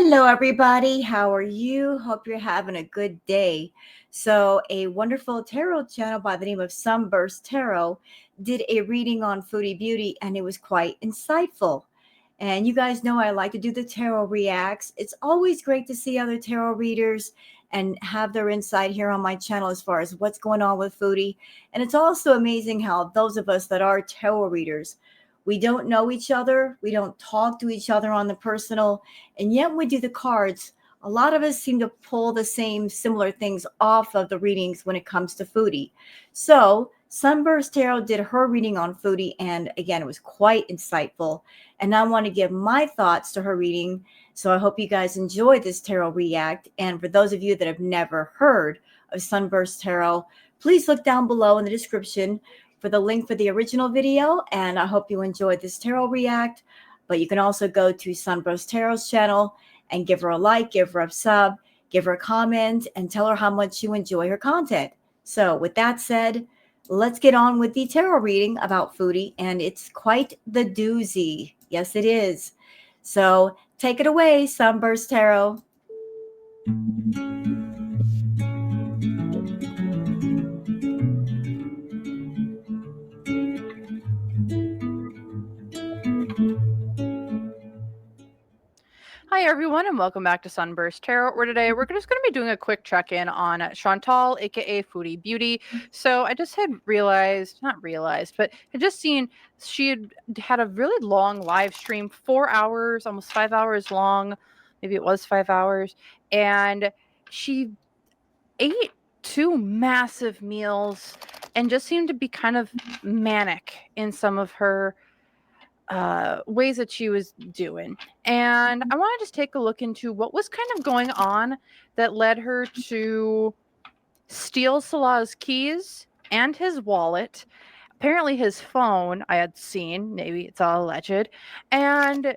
Hello, everybody. How are you? Hope you're having a good day. So, a wonderful tarot channel by the name of Sunburst Tarot did a reading on Foodie Beauty, and it was quite insightful. And you guys know I like to do the tarot reacts. It's always great to see other tarot readers and have their insight here on my channel as far as what's going on with Foodie. And it's also amazing how those of us that are tarot readers, we don't know each other, we don't talk to each other on the personal, and yet when we do the cards, a lot of us seem to pull the same similar things off of the readings when it comes to Foodie. So Sunburst Tarot did her reading on Foodie, and again, it was quite insightful. And I want to give my thoughts to her reading. So I hope you guys enjoy this tarot react. And for those of you that have never heard of Sunburst Tarot, please look down below in the description for the link for the original video. And I hope you enjoyed this tarot react. But you can also go to Sunburst Tarot's channel and give her a like, give her a sub, give her a comment, and tell her how much you enjoy her content. So with that said, let's get on with the tarot reading about Foodie, and it's quite the doozy. Yes, it is. So take it away, Sunburst Tarot. Hi everyone, and welcome back to Sunburst Tarot, where today we're just going to be doing a quick check-in on Chantal, aka Foodie Beauty. So I just had but had just seen she had a really long live stream, 4 hours, almost 5 hours long. Maybe it was 5 hours. And she ate 2 massive meals and just seemed to be kind of manic in some of her ways that she was doing. And I want to just take a look into what was kind of going on that led her to steal Salah's keys and his wallet. Apparently his phone I had seen, maybe it's all alleged, and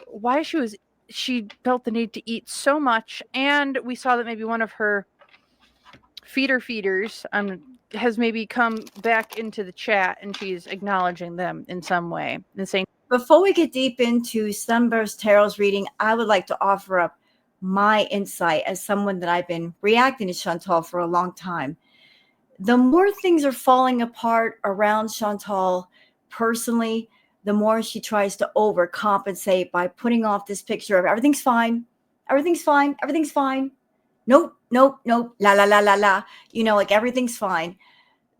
why she felt the need to eat so much. And we saw that maybe one of her feeders has maybe come back into the chat, and she's acknowledging them in some way and saying, Before we get deep into Sunburst Tarot's reading, I would like to offer up my insight as someone that I've been reacting to Chantal for a long time. The more things are falling apart around Chantal personally, the more she tries to overcompensate by putting off this picture of everything's fine, everything's fine, everything's fine. Nope, nope, nope, la, la, la, la, la. Like everything's fine.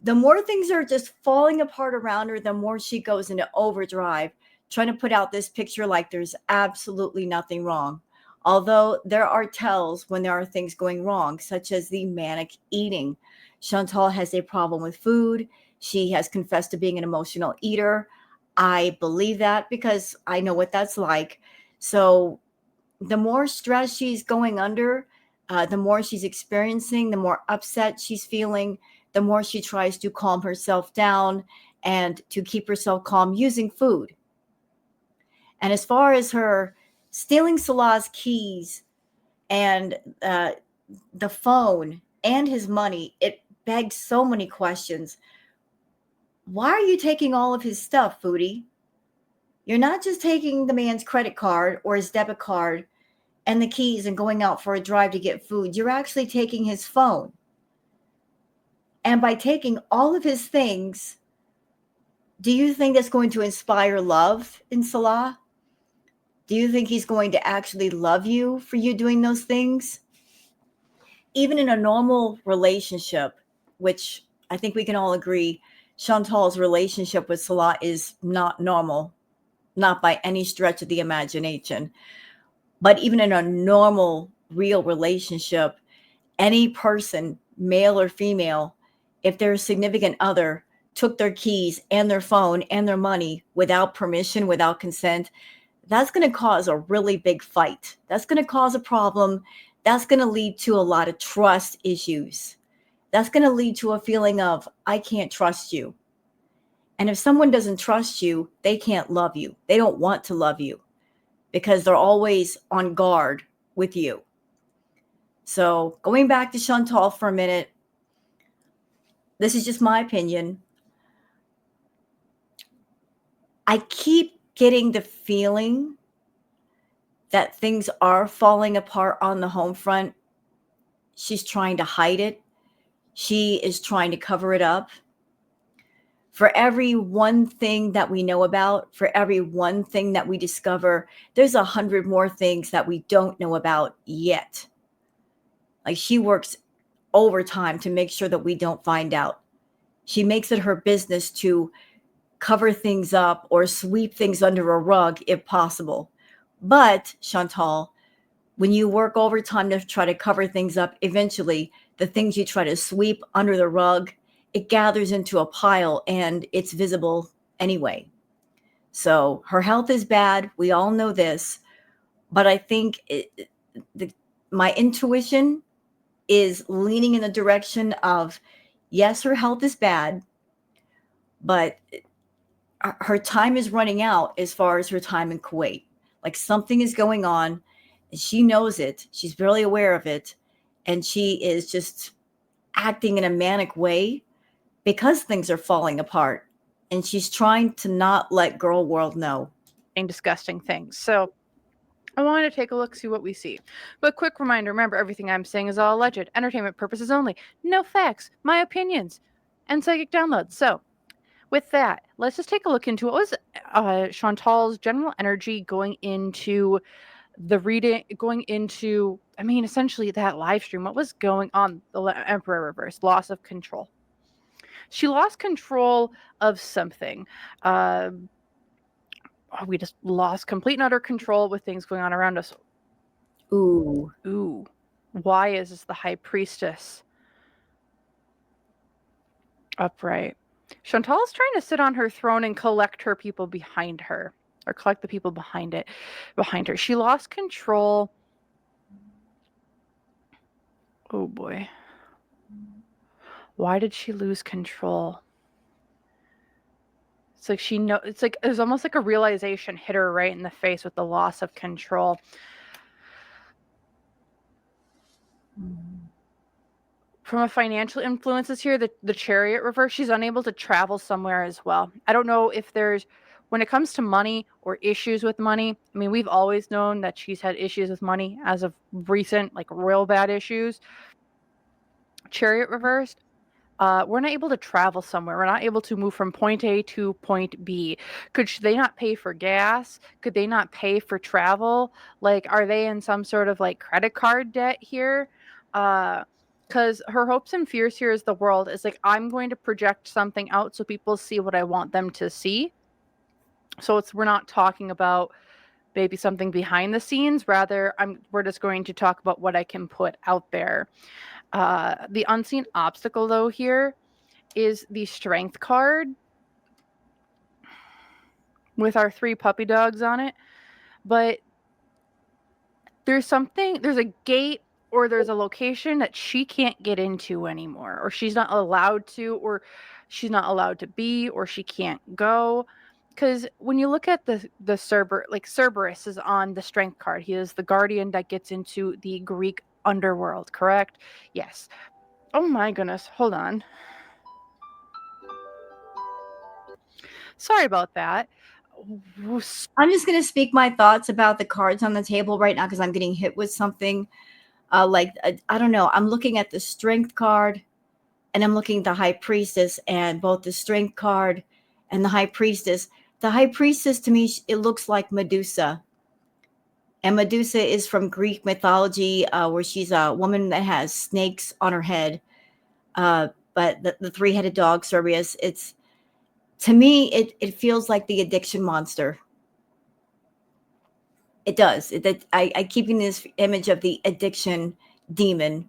The more things are just falling apart around her, the more she goes into overdrive, trying to put out this picture like there's absolutely nothing wrong. Although there are tells when there are things going wrong, such as the manic eating. Chantal has a problem with food. She has confessed to being an emotional eater. I believe that because I know what that's like. So the more stress she's going under, the more she's experiencing, the more upset she's feeling, the more she tries to calm herself down and to keep herself calm using food. And as far as her stealing Salah's keys and the phone and his money, it begs so many questions. Why are you taking all of his stuff, Foodie? You're not just taking the man's credit card or his debit card and the keys and going out for a drive to get food. You're actually taking his phone. And by taking all of his things, do you think that's going to inspire love in Salah? Do you think he's going to actually love you for you doing those things? Even in a normal relationship, which I think we can all agree, Chantal's relationship with Salah is not normal, not by any stretch of the imagination. But even in a normal, real relationship, any person, male or female, if their significant other took their keys and their phone and their money without permission, without consent, that's going to cause a really big fight. That's going to cause a problem. That's going to lead to a lot of trust issues. That's going to lead to a feeling of, I can't trust you. And if someone doesn't trust you, they can't love you. They don't want to love you because they're always on guard with you. So going back to Chantal for a minute, this is just my opinion. I keep getting the feeling that things are falling apart on the home front, she's trying to hide it. She is trying to cover it up. For every one thing that we know about, for every one thing that we discover, there's 100 more things that we don't know about yet. Like, she works overtime to make sure that we don't find out. She makes it her business to cover things up or sweep things under a rug if possible. But, Chantal, when you work overtime to try to cover things up, eventually the things you try to sweep under the rug, it gathers into a pile and it's visible anyway. So her health is bad. We all know this. But I think my intuition is leaning in the direction of, yes, her health is bad, but her time is running out as far as her time in Kuwait. Like, something is going on, and she knows it. She's barely aware of it, and she is just acting in a manic way because things are falling apart, and she's trying to not let girl world know. Disgusting things. So I wanted to take a look, see what we see. But quick reminder, remember, everything I'm saying is all alleged, entertainment purposes only. No facts, my opinions, and psychic downloads. So with that, let's just take a look into what was Chantal's general energy going into the reading, going into, I mean, essentially that live stream. What was going on? The Emperor reverse, loss of control. She lost control of something. We just lost complete and utter control with things going on around us. Ooh. Why is this the High Priestess? Upright. Chantal's trying to sit on her throne and collect her people behind her, or collect the people behind her. She lost control. Oh boy. Why did she lose control? It's like it was almost like a realization hit her right in the face with the loss of control. From a financial influences here, the Chariot reverse, she's unable to travel somewhere as well. I don't know if when it comes to money or issues with money, I mean, we've always known that she's had issues with money as of recent, like real bad issues. Chariot reversed. We're not able to travel somewhere. We're not able to move from point A to point B. Could they not pay for gas? Could they not pay for travel? Like, are they in some sort of like credit card debt here? Because her hopes and fears here is the world is like, I'm going to project something out so people see what I want them to see. So we're not talking about maybe something behind the scenes. Rather, we're just going to talk about what I can put out there. The unseen obstacle, though, here is the Strength card with our 3 puppy dogs on it. But there's a gate or there's a location that she can't get into anymore, or she's not allowed to, or she's not allowed to be, or she can't go. Because when you look at the Cerberus is on the Strength card. He is the guardian that gets into the Greek underworld, correct? Yes. Oh my goodness, hold on. Sorry about that. I'm just going to speak my thoughts about the cards on the table right now because I'm getting hit with something. I don't know. I'm looking at the Strength card and I'm looking at the High Priestess, and both the Strength card and the High Priestess. The High Priestess, to me, it looks like Medusa. And Medusa is from Greek mythology, where she's a woman that has snakes on her head. But the 3-headed dog, Cerberus, to me, it feels like the addiction monster. It does. I keep getting this image of the addiction demon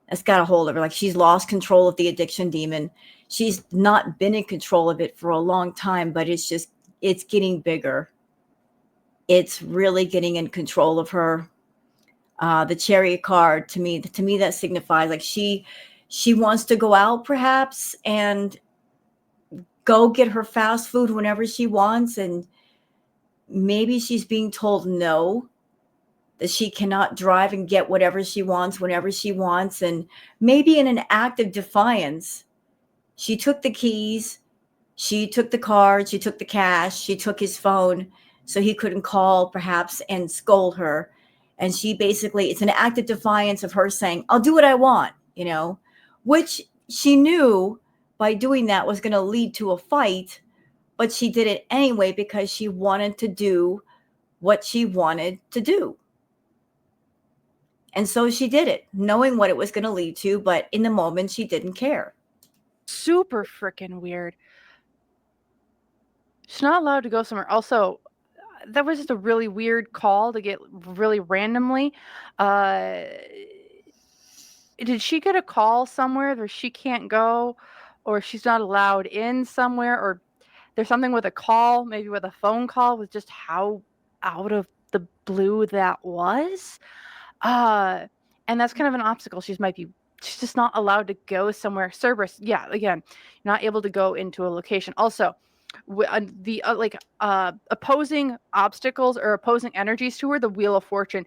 that's got a hold of her. Like, she's lost control of the addiction demon. She's not been in control of it for a long time, but it's getting bigger. It's really getting in control of her. The Chariot card, to me that signifies like she wants to go out perhaps and go get her fast food whenever she wants, and maybe she's being told no, that she cannot drive and get whatever she wants whenever she wants. And maybe in an act of defiance, she took the keys, she took the card, she took the cash, she took his phone, so he couldn't call perhaps and scold her. And she basically, it's an act of defiance of her saying, I'll do what I want, which she knew by doing that was going to lead to a fight, but she did it anyway because she wanted to do what she wanted to do. And so she did it, knowing what it was going to lead to, but in the moment, she didn't care. Super freaking weird. She's not allowed to go somewhere. Also, that was just a really weird call to get really randomly. Did she get a call somewhere where she can't go, or she's not allowed in somewhere, or there's something with a call, maybe with a phone call, with just how out of the blue that was? And that's kind of an obstacle. She's just not allowed to go somewhere. Cerberus, yeah, again, not able to go into a location. Also, the opposing obstacles or opposing energies to her, the Wheel of Fortune,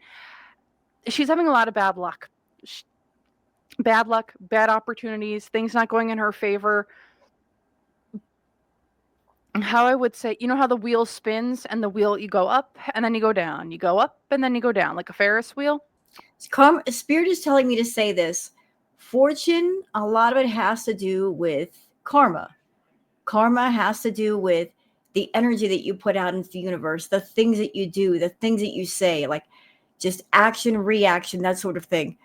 she's having a lot of bad luck. Bad luck, bad opportunities, things not going in her favor. How I would say, how the wheel spins and the wheel, you go up and then you go down, you go up and then you go down, like a Ferris wheel. Spirit is telling me to say this. Fortune, a lot of it has to do with karma. Karma has to do with the energy that you put out into the universe, the things that you do, the things that you say, like just action, reaction, that sort of thing.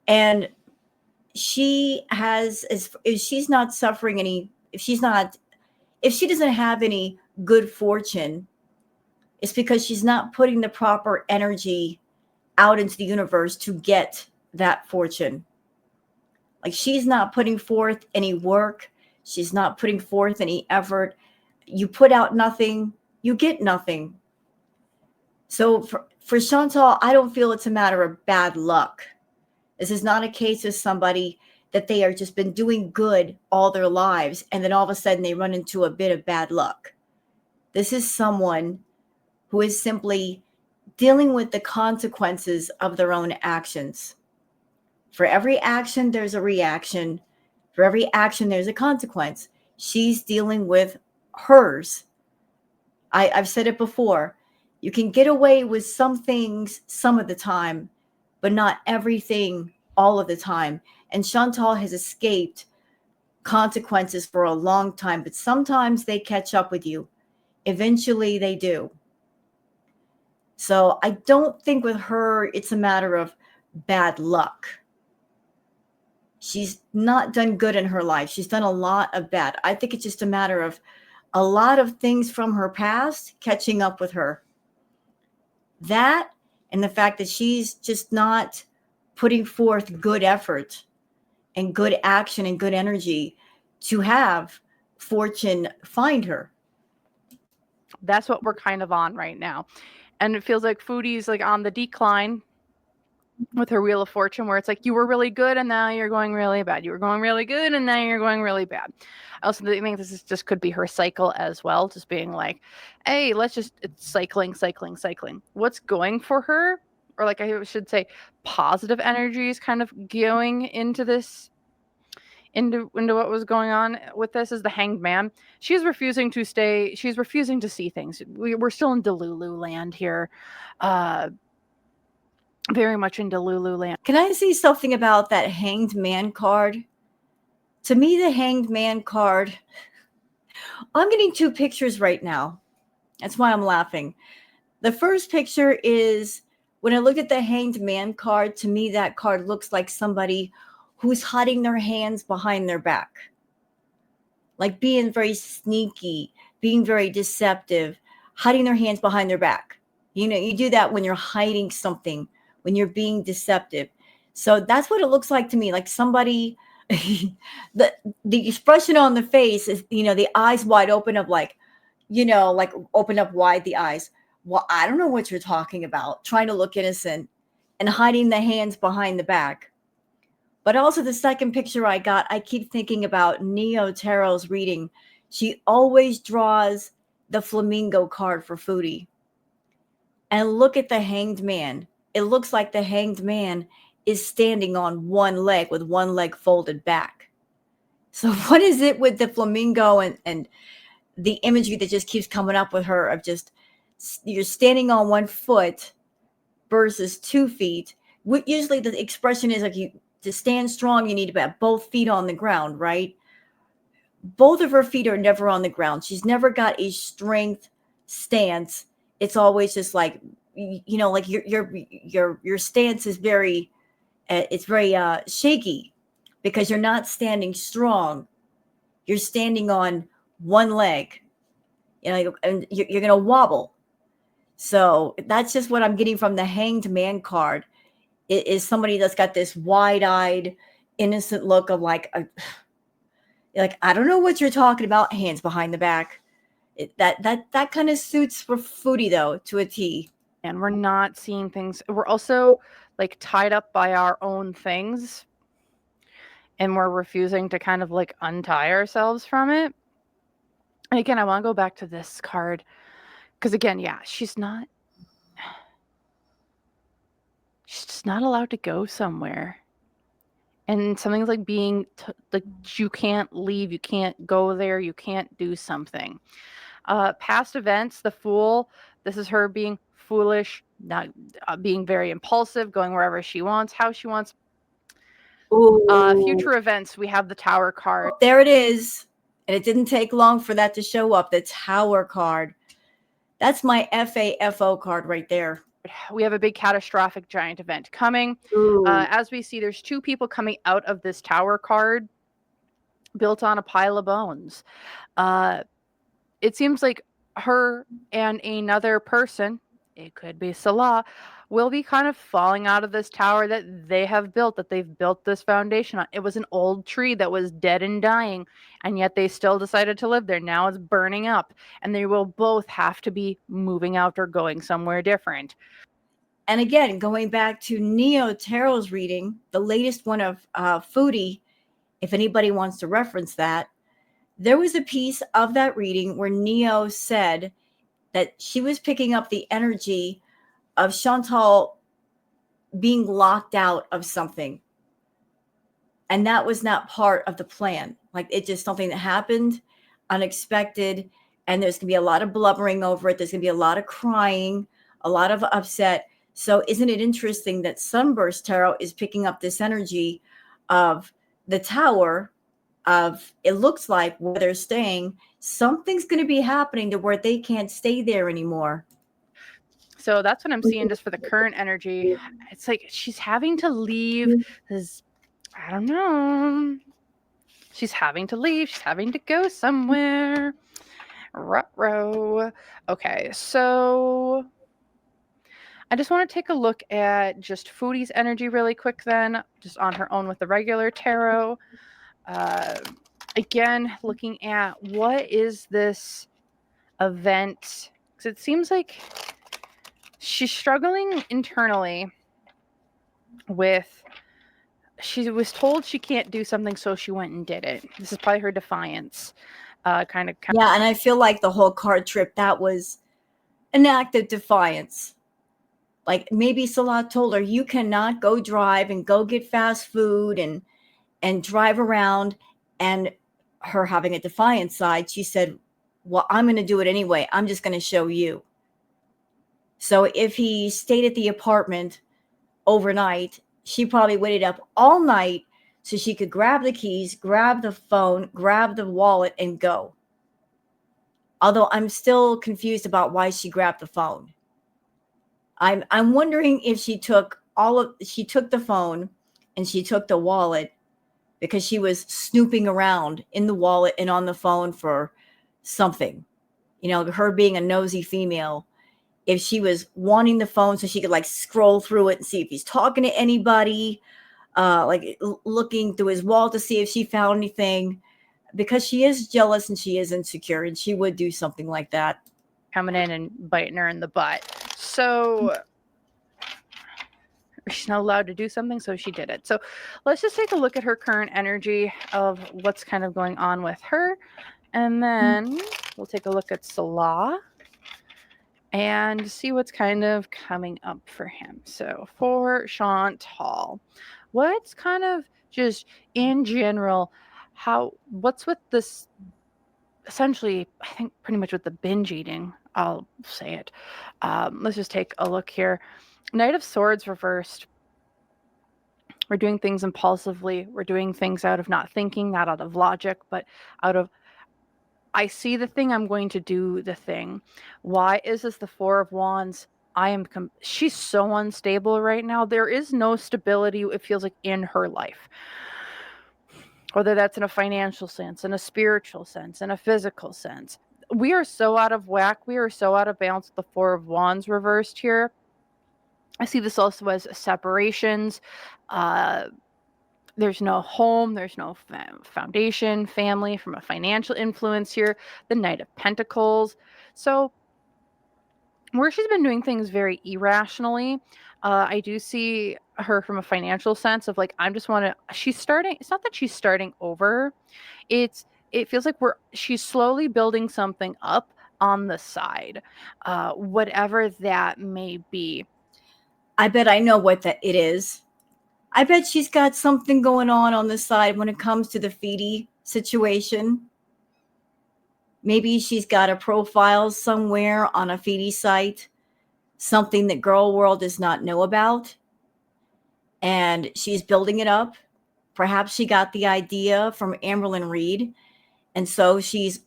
And she has, if she's not suffering any, if she doesn't have any good fortune, it's because she's not putting the proper energy out into the universe to get that fortune. Like she's not putting forth any work. She's not putting forth any effort. You put out nothing, you get nothing. So for Chantal, I don't feel it's a matter of bad luck. This is not a case of somebody that they are just been doing good all their lives and then all of a sudden they run into a bit of bad luck. This is someone who is simply dealing with the consequences of their own actions. For every action, there's a reaction. For every action, there's a consequence. She's dealing with hers. I've said it before. You can get away with some things some of the time, but not everything all of the time. And Chantal has escaped consequences for a long time, but sometimes they catch up with you. Eventually they do. So I don't think with her, it's a matter of bad luck. She's not done good in her life. She's done a lot of bad. I think it's just a matter of a lot of things from her past catching up with her. That and the fact that she's just not putting forth good effort and good action and good energy to have fortune find her. That's what we're kind of on right now. And it feels like Foodie's like on the decline with her Wheel of Fortune, where it's like you were really good and now you're going really bad. You were going really good and now you're going really bad. I also think this just could be her cycle as well, just being like, hey, it's cycling. What's going for her, or like I should say, positive energies kind of going into this, into what was going on with this, is the Hanged Man. She's refusing to see things. We're still in Delulu land here. Very much in Delulu land. Can I say something about that Hanged Man card? To me, the Hanged Man card, I'm getting two pictures right now. That's why I'm laughing. The first picture is when I looked at the Hanged Man card, to me, that card looks like somebody who's hiding their hands behind their back. Like being very sneaky, being very deceptive, hiding their hands behind their back. You do that when you're hiding something, when you're being deceptive. So that's what it looks like to me. Like somebody, the expression on the face is, the eyes wide open of like open up wide the eyes. Well, I don't know what you're talking about. Trying to look innocent and hiding the hands behind the back. But also the second picture I got, I keep thinking about Neo Tarot's reading. She always draws the flamingo card for Foodie. And look at the Hanged Man. It looks like the Hanged Man is standing on one leg with one leg folded back. So what is it with the flamingo and the imagery that just keeps coming up with her of just you're standing on 1 foot versus 2 feet. Usually the expression is like to stand strong, you need to have both feet on the ground, right? Both of her feet are never on the ground. She's never got a strength stance. It's always just like, like your stance is very, it's very shaky because you're not standing strong. You're standing on one leg, and you're going to wobble. So that's just what I'm getting from the Hanged Man card. It is somebody that's got this wide-eyed, innocent look of like, I don't know what you're talking about. Hands behind the back. That kind of suits for Foodie though to a T. And we're not seeing things. We're also like tied up by our own things, and we're refusing to kind of like untie ourselves from it. And again, I want to go back to this card because again, yeah, she's just not allowed to go somewhere. And something's like being like you can't leave, you can't go there, you can't do something. Past events, the Fool. This is her being foolish, not being very impulsive, going wherever she wants, how she wants. Future events, we have the Tower card. There it is. And it didn't take long for that to show up. The Tower card. That's my FAFO card right there. We have a big catastrophic giant event coming. As we see, there's 2 people coming out of this Tower card built on a pile of bones. It seems like her and another person, it could be Salah, will be kind of falling out of this tower that they have built, that they've built this foundation on. It was an old tree that was dead and dying, and yet they still decided to live there. Now it's burning up, and they will both have to be moving out or going somewhere different. And again, going back to Neo Tarot's reading, the latest one of Foodie, if anybody wants to reference that, there was a piece of that reading where Neo said that she was picking up the energy of Chantal being locked out of something. And that was not part of the plan. Like, it's just something that happened, unexpected, and there's going to be a lot of blubbering over it. There's going to be a lot of crying, a lot of upset. So isn't it interesting that Sunburst Tarot is picking up this energy of the Tower, of it looks like where they're staying, something's going to be happening to where they can't stay there anymore. So that's what I'm seeing just for the current energy. It's like she's having to leave. I don't know. She's having to leave. She's having to go somewhere. Ruh-roh. Okay, so I just want to take a look at just Foodie's energy really quick then, just on her own with the regular tarot. Again, looking at what is this event, because it seems like she's struggling internally with, she was told she can't do something, so she went and did it. This is probably her defiance. Kind of. Yeah, and I feel like the whole card trip, that was an act of defiance. Like maybe Salah told her, you cannot go drive and go get fast food and drive around. And her having a defiant side, she said, well, I'm going to do it anyway. I'm just going to show you. So if he stayed at the apartment overnight, she probably waited up all night so she could grab the keys, grab the phone, grab the wallet, and go. Although I'm still confused about why she grabbed the phone. I'm wondering if she took the phone and she took the wallet because she was snooping around in the wallet and on the phone for something. You know, her being a nosy female, if she was wanting the phone so she could like scroll through it and see if he's talking to anybody, looking through his wallet to see if she found anything, because she is jealous and she is insecure and she would do something like that. Coming in and biting her in the butt. So she's not allowed to do something, so she did it. So let's just take a look at her current energy of what's kind of going on with her. And then we'll take a look at Salah and see what's kind of coming up for him. So for Chantal, what's kind of just in general, what's with this, essentially, I think pretty much with the binge eating, I'll say it. Let's just take a look here. Knight of Swords reversed. We're doing things impulsively. We're doing things out of not thinking, not out of logic, but out of, I see the thing, I'm going to do the thing. Why is this the Four of Wands? She's so unstable right now. There is no stability, it feels like, in her life. Whether that's in a financial sense, in a spiritual sense, in a physical sense. We are so out of whack. We are so out of balance with the Four of Wands reversed here. I see this also as separations. There's no home, there's no foundation, family from a financial influence here. The Knight of Pentacles. So where she's been doing things very irrationally, I do see her from a financial sense of like, she's starting, it's not that she's starting over. It feels like she's slowly building something up on the side, whatever that may be. I bet I know what it is. I bet she's got something going on the side when it comes to the Foodie situation. Maybe she's got a profile somewhere on a Foodie site, something that Girl World does not know about, and she's building it up. Perhaps she got the idea from Amberlynn Reed, and so she's,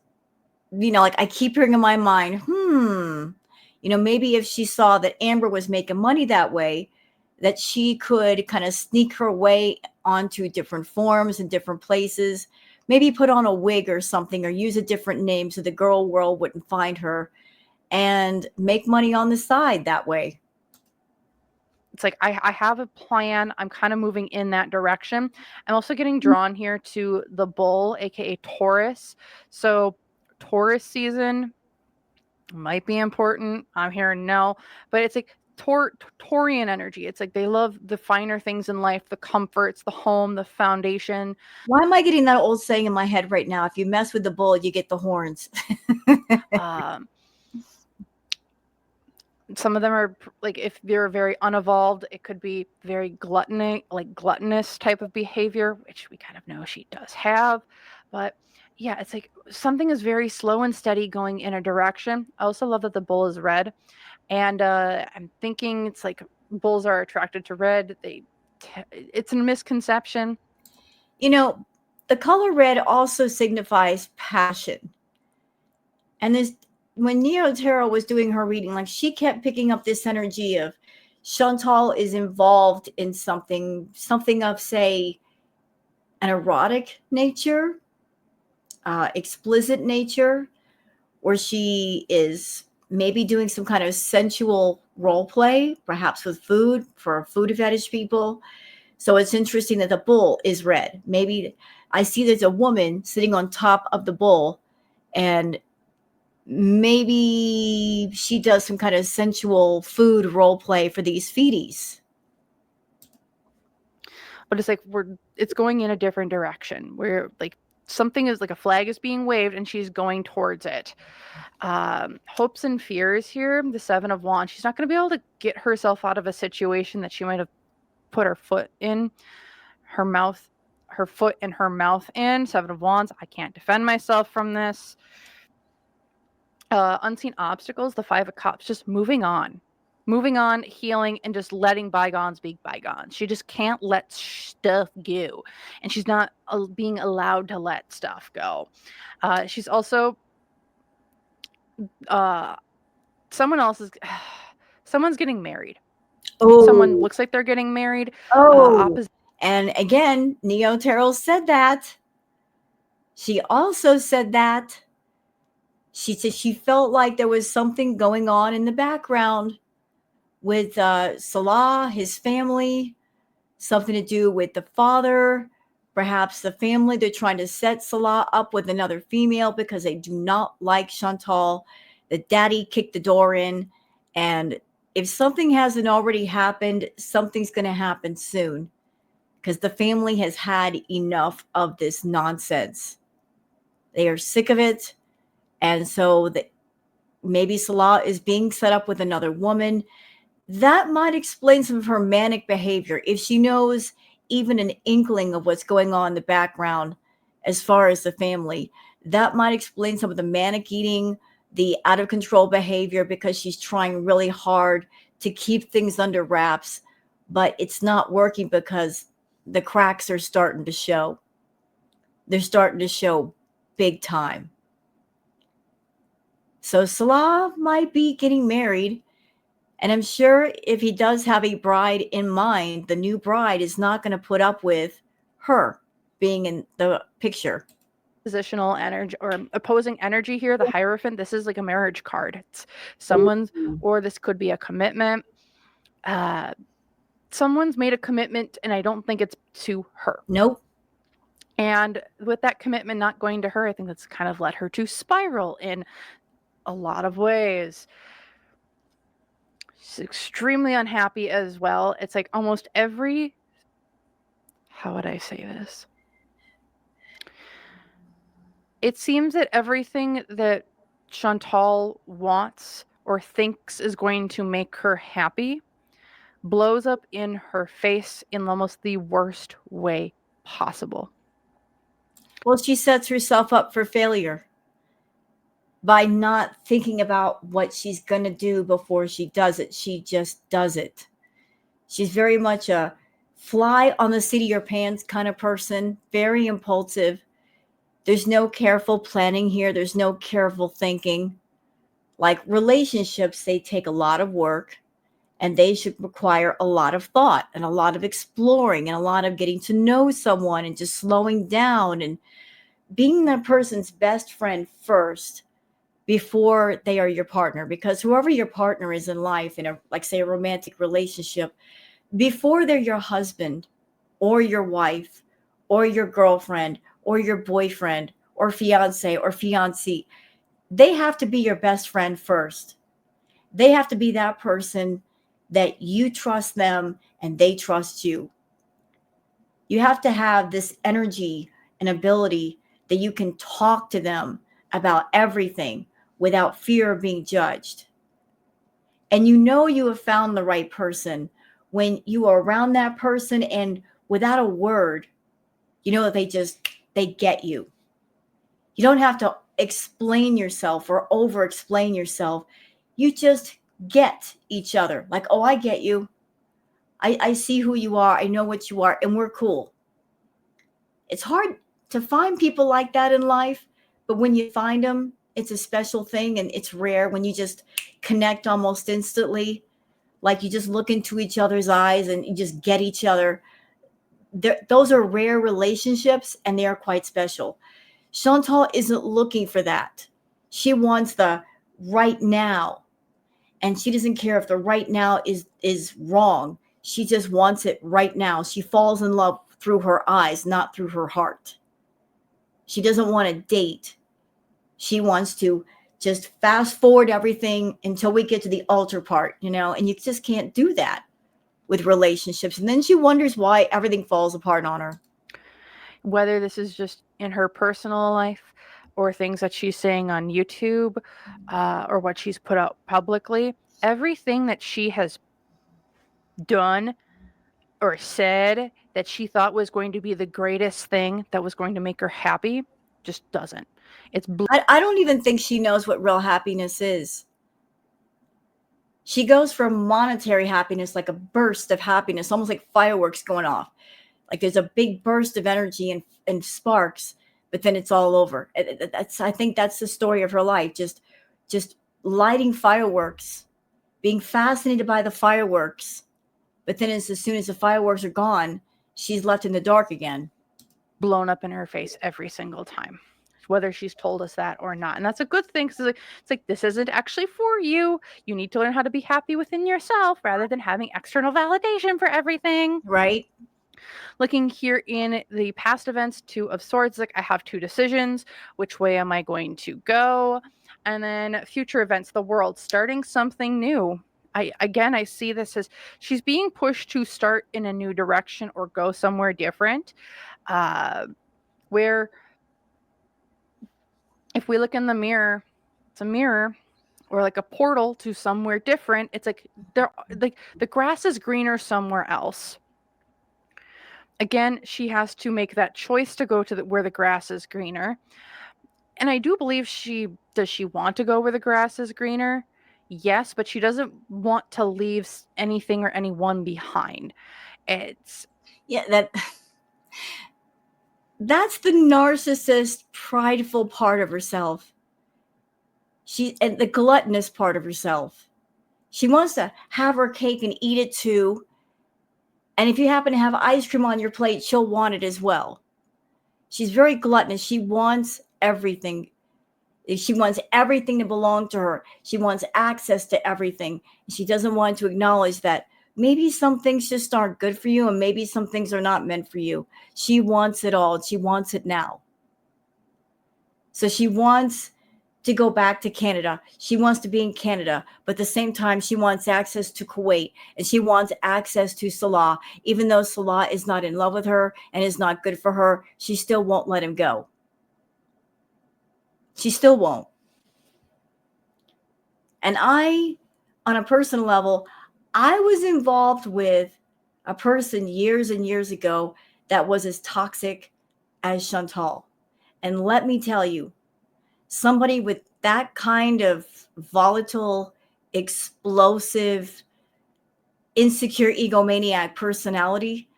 like I keep hearing in my mind, maybe if she saw that Amber was making money that way, that she could kind of sneak her way onto different forms and different places, maybe put on a wig or something, or use a different name so the Girl World wouldn't find her, and make money on the side that way. It's like, I have a plan. I'm kind of moving in that direction. I'm also getting drawn here to the bull, aka Taurus. So Taurus season might be important. I'm hearing no, but it's like Taurian energy. It's like they love the finer things in life, the comforts, the home, the foundation. Why am I getting that old saying in my head right now? If you mess with the bull, you get the horns. Some of them are like, if they're very unevolved, it could be very gluttonous type of behavior, which we kind of know she does have. But yeah, it's like something is very slow and steady going in a direction. I also love that the bull is red. And I'm thinking it's like bulls are attracted to red. It's a misconception. The color red also signifies passion. And when Neo Tarot was doing her reading, like she kept picking up this energy of Chantal is involved in something of, say, an erotic nature, explicit nature, or she is maybe doing some kind of sensual role play, perhaps with food, for food fetish people. So it's interesting that the bull is red. Maybe I see there's a woman sitting on top of the bull, and maybe she does some kind of sensual food role play for these feedies. But it's like it's going in a different direction where like something is like a flag is being waved and she's going towards it. Hopes and fears here, the Seven of Wands. She's not going to be able to get herself out of a situation that she might have put her foot in her mouth, her foot in her mouth in. Seven of Wands. I can't defend myself from this. Unseen obstacles, the Five of Cups, just moving on, healing, and just letting bygones be bygones. She just can't let stuff go, and she's not being allowed to let stuff go. She's also someone's getting married. Oh, someone looks like they're getting married. And again, Neo Tarot said that. She also said that. She said she felt like there was something going on in the background with Salah, his family, something to do with the father, perhaps the family. They're trying to set Salah up with another female because they do not like Chantal. The daddy kicked the door in. And if something hasn't already happened, something's going to happen soon, because the family has had enough of this nonsense. They are sick of it. And so maybe Salah is being set up with another woman. That might explain some of her manic behavior. If she knows even an inkling of what's going on in the background as far as the family, that might explain some of the manic eating, the out of control behavior because she's trying really hard to keep things under wraps, but it's not working because the cracks are starting to show. They're starting to show big time. So Salah might be getting married. And I'm sure if he does have a bride in mind, the new bride is not going to put up with her being in the picture. Positional energy or opposing energy here, the Hierophant. This is like a marriage card. It's someone's, or this could be a commitment. Someone's made a commitment, and I don't think it's to her. Nope. And with that commitment not going to her, I think that's kind of led her to spiral in a lot of ways. She's extremely unhappy as well. It's like almost every, how would I say this? It seems that everything that Chantal wants or thinks is going to make her happy blows up in her face in almost the worst way possible. Well, she sets herself up for failure by not thinking about what she's going to do before she does it. She just does it. She's very much a fly on the seat of your pants kind of person, very impulsive. There's no careful planning here. There's no careful thinking. Like relationships, they take a lot of work and they should require a lot of thought and a lot of exploring and a lot of getting to know someone and just slowing down and being that person's best friend first before they are your partner. Because whoever your partner is in life, in a, like say, a romantic relationship, before they're your husband or your wife or your girlfriend or your boyfriend or fiance or fiancée, they have to be your best friend first. They have to be that person that you trust them and they trust you. You have to have this energy and ability that you can talk to them about everything without fear of being judged. And you know you have found the right person when you are around that person and without a word, you know that they get you. You don't have to explain yourself or over explain yourself. You just get each other. Like, oh, I get you. I see who you are. I know what you are. And we're cool. It's hard to find people like that in life. But when you find them, it's a special thing. And it's rare when you just connect almost instantly. Like you just look into each other's eyes and you just get each other. Those are rare relationships and they are quite special. Chantal isn't looking for that. She wants the right now. And she doesn't care if the right now is wrong. She just wants it right now. She falls in love through her eyes, not through her heart. She doesn't want to date. She wants to just fast forward everything until we get to the altar part, and you just can't do that with relationships. And then she wonders why everything falls apart on her. Whether this is just in her personal life or things that she's saying on YouTube or what she's put out publicly, everything that she has done or said that she thought was going to be the greatest thing that was going to make her happy just doesn't. I don't even think she knows what real happiness is. She goes from monetary happiness, like a burst of happiness, almost like fireworks going off. Like there's a big burst of energy and sparks, but then it's all over. I think that's the story of her life. Just lighting fireworks, being fascinated by the fireworks. But then as soon as the fireworks are gone, she's left in the dark again. Blown up in her face every single time, whether she's told us that or not. And that's a good thing, because it's like, this isn't actually for you. You need to learn how to be happy within yourself rather than having external validation for everything. Right. Looking here in the past events, Two of Swords, like I have two decisions. Which way am I going to go? And then future events, the World, starting something new. I see this as she's being pushed to start in a new direction or go somewhere different. Where if we look in the mirror, it's a mirror or like a portal to somewhere different. It's like the grass is greener somewhere else. Again, she has to make that choice to go to where the grass is greener. And I do believe does she want to go where the grass is greener? Yes, but she doesn't want to leave anything or anyone behind. It's Yeah, that's the narcissist, prideful part of herself. And the gluttonous part of herself. She wants to have her cake and eat it too. And if you happen to have ice cream on your plate, she'll want it as well. She's very gluttonous. She wants everything. She wants everything to belong to her. She wants access to everything. She doesn't want to acknowledge that maybe some things just aren't good for you and maybe some things are not meant for you. She wants it all. She wants it now. So she wants to go back to Canada. She wants to be in Canada, but at the same time, she wants access to Kuwait and she wants access to Salah. Even though Salah is not in love with her and is not good for her, she still won't let him go. She still won't. And on a personal level, I was involved with a person years and years ago that was as toxic as Chantal. And let me tell you, somebody with that kind of volatile, explosive, insecure, egomaniac personality,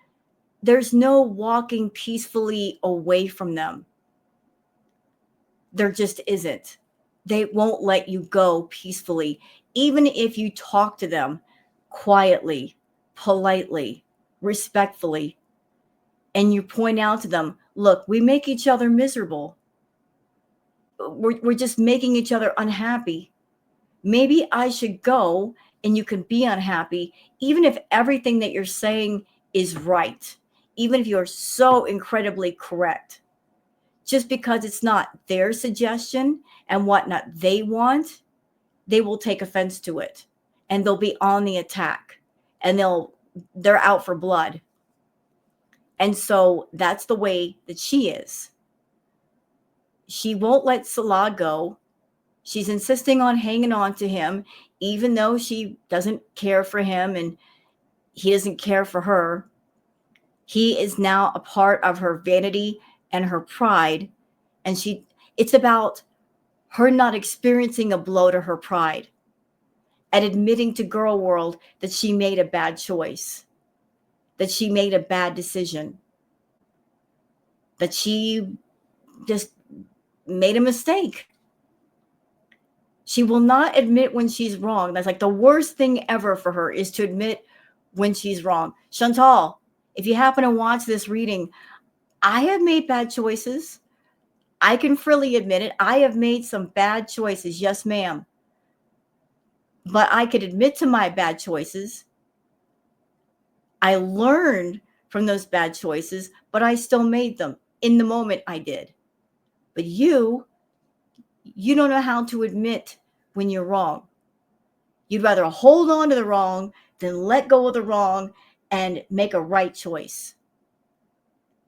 there's no walking peacefully away from them. There just isn't. They won't let you go peacefully, even if you talk to them quietly, politely, respectfully, and you point out to them, look, we make each other miserable. We're just making each other unhappy. Maybe I should go and you can be unhappy, even if everything that you're saying is right, even if you're so incredibly correct. Just because it's not their suggestion and whatnot they want, they will take offense to it and they'll be on the attack and they're out for blood. And so that's the way that she is. She won't let Salah go. She's insisting on hanging on to him, even though she doesn't care for him and he doesn't care for her. He is now a part of her vanity and her pride. And it's about her not experiencing a blow to her pride and admitting to girl world that she made a bad choice, that she made a bad decision, that she just made a mistake. She will not admit when she's wrong. That's like the worst thing ever for her, is to admit when she's wrong. Chantal, if you happen to watch this reading, I have made bad choices. I can freely admit it. I have made some bad choices. Yes, ma'am. But I could admit to my bad choices. I learned from those bad choices, but I still made them. In the moment, I did. But you don't know how to admit when you're wrong. You'd rather hold on to the wrong than let go of the wrong and make a right choice.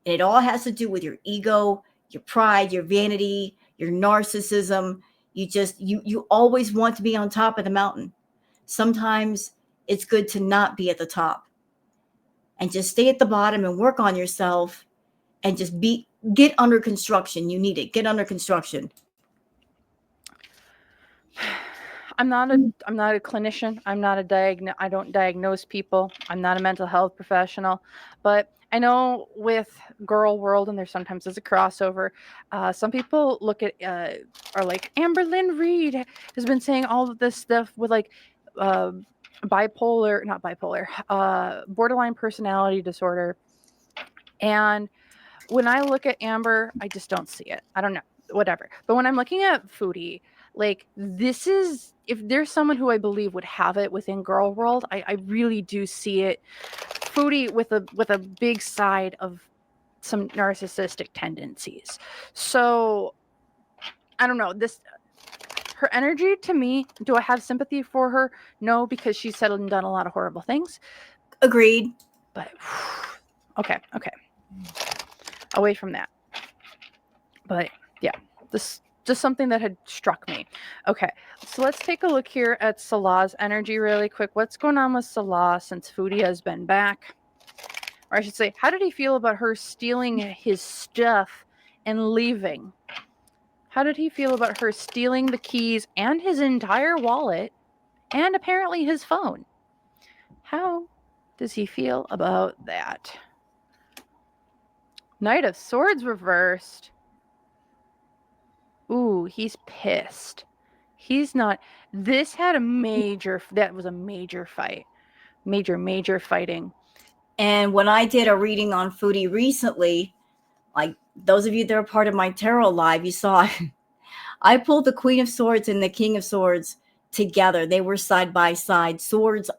And it all has to do with your ego, your pride, your vanity, your narcissism. You always want to be on top of the mountain. Sometimes it's good to not be at the top and just stay at the bottom and work on yourself and just get under construction. You need it. Get under construction. I'm not a clinician. I don't diagnose people. I'm not a mental health professional, but I know with girl world, and there sometimes is a crossover. Some people look at are like Amber Lynn Reed has been saying all of this stuff with like borderline personality disorder. And when I look at Amber, I just don't see it. I don't know, whatever. But when I'm looking at Foodie, like this is, if there's someone who I believe would have it within girl world, I really do see it. Foodie with a big side of some narcissistic tendencies. So I don't know, her energy to me, do I have sympathy for her? No, because she's said and done a lot of horrible things. Agreed. But okay. Away from that. But yeah, this just something that had struck me. Okay, so let's take a look here at Salah's energy really quick. What's going on with Salah since Foodie has been back? Or I should say, how did he feel about her stealing his stuff and leaving? How did he feel about her stealing the keys and his entire wallet and apparently his phone? How does he feel about that? Knight of Swords reversed. Ooh, he's pissed. He's not. This had that was a major fight. Major fighting. And when I did a reading on Foodie recently, like those of you that are part of my tarot live, you saw I pulled the Queen of Swords and the King of Swords together. They were side by side, swords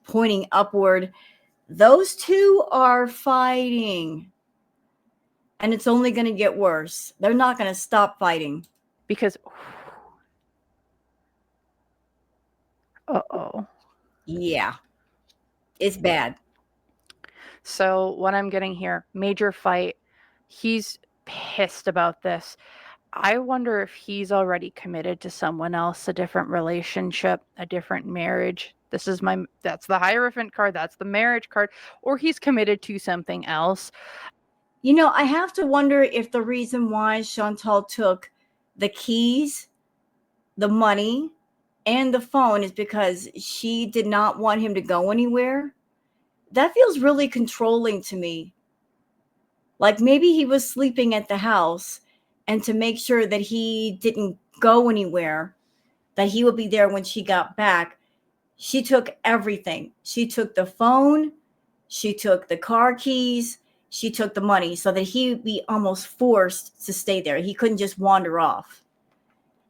pointing upward. Those two are fighting. And it's only going to get worse. They're not going to stop fighting. Because, uh-oh. Yeah. It's bad. So what I'm getting here, major fight. He's pissed about this. I wonder if he's already committed to someone else, a different relationship, a different marriage. That's the Hierophant card. That's the marriage card. Or he's committed to something else. You know, I have to wonder if the reason why Chantal took the keys, the money, and the phone is because she did not want him to go anywhere. That feels really controlling to me. Like maybe he was sleeping at the house, and to make sure that he didn't go anywhere, that he would be there when she got back, she took everything. She took the phone, she took the car keys, she took the money so that he would be almost forced to stay there. He couldn't just wander off.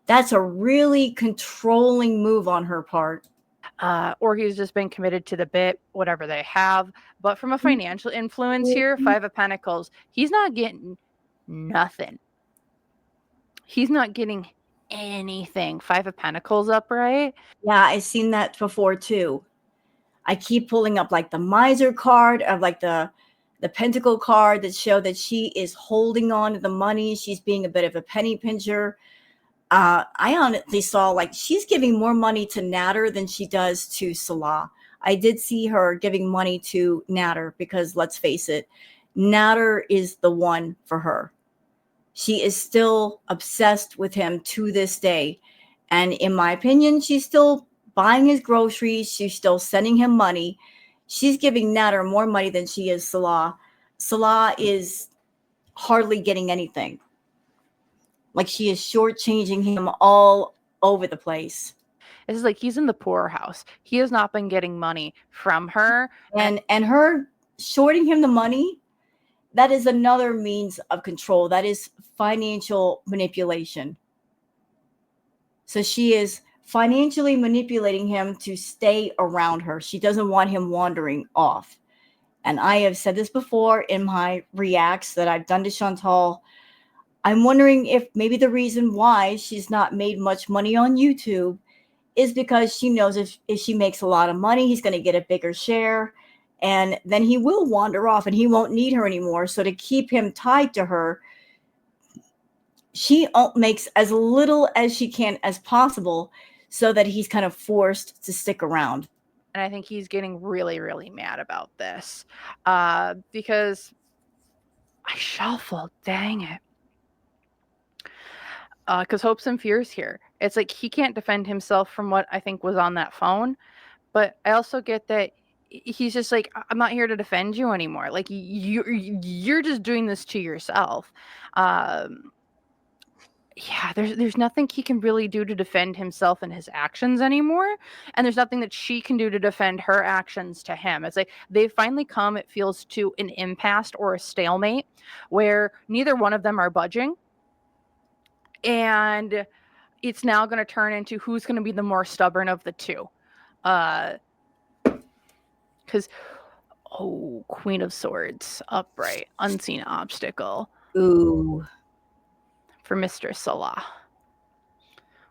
That's a really controlling move on her part. Or he's just been committed to the bit, whatever they have. But from a financial influence here, 5 of Pentacles, he's not getting nothing. He's not getting anything. 5 of Pentacles upright. Yeah, I've seen that before too. I keep pulling up like the miser card of like the pentacle card that show that she is holding on to the money. She's being a bit of a penny pincher. I honestly saw like she's giving more money to Natter than she does to Salah. I did see her giving money to Natter because let's face it, Natter is the one for her. She is still obsessed with him to this day. And in my opinion, she's still buying his groceries. She's still sending him money. She's giving Natter more money than she is Salah. Salah is hardly getting anything. Like she is shortchanging him all over the place. It's like he's in the poorhouse. He has not been getting money from her. And her shorting him the money, that is another means of control. That is financial manipulation. So she is financially manipulating him to stay around her. She doesn't want him wandering off. And I have said this before in my reacts that I've done to Chantal. I'm wondering if maybe the reason why she's not made much money on YouTube is because she knows if she makes a lot of money, he's going to get a bigger share. And then he will wander off and he won't need her anymore. So to keep him tied to her, she makes as little as she can as possible so that he's kind of forced to stick around. And I think he's getting really, really mad about this because I shuffled, dang it. Because hopes and fears here. It's like he can't defend himself from what I think was on that phone. But I also get that he's just like, I'm not here to defend you anymore. Like you're just doing this to yourself. Yeah, there's nothing he can really do to defend himself and his actions anymore. And there's nothing that she can do to defend her actions to him. It's like they've finally come, it feels, to an impasse or a stalemate where neither one of them are budging. And it's now going to turn into who's going to be the more stubborn of the two. Because, Queen of Swords, upright, unseen obstacle. Ooh. For Mr. Salah.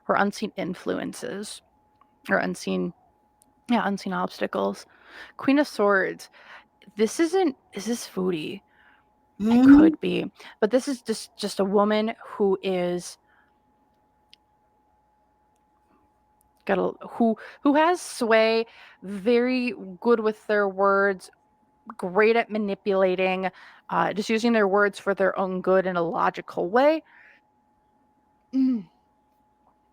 Or unseen influences. Or unseen obstacles. Queen of Swords. Is this Foodie? Mm-hmm. It could be. But this is just a woman who is who has sway, very good with their words, great at manipulating, just using their words for their own good in a logical way. and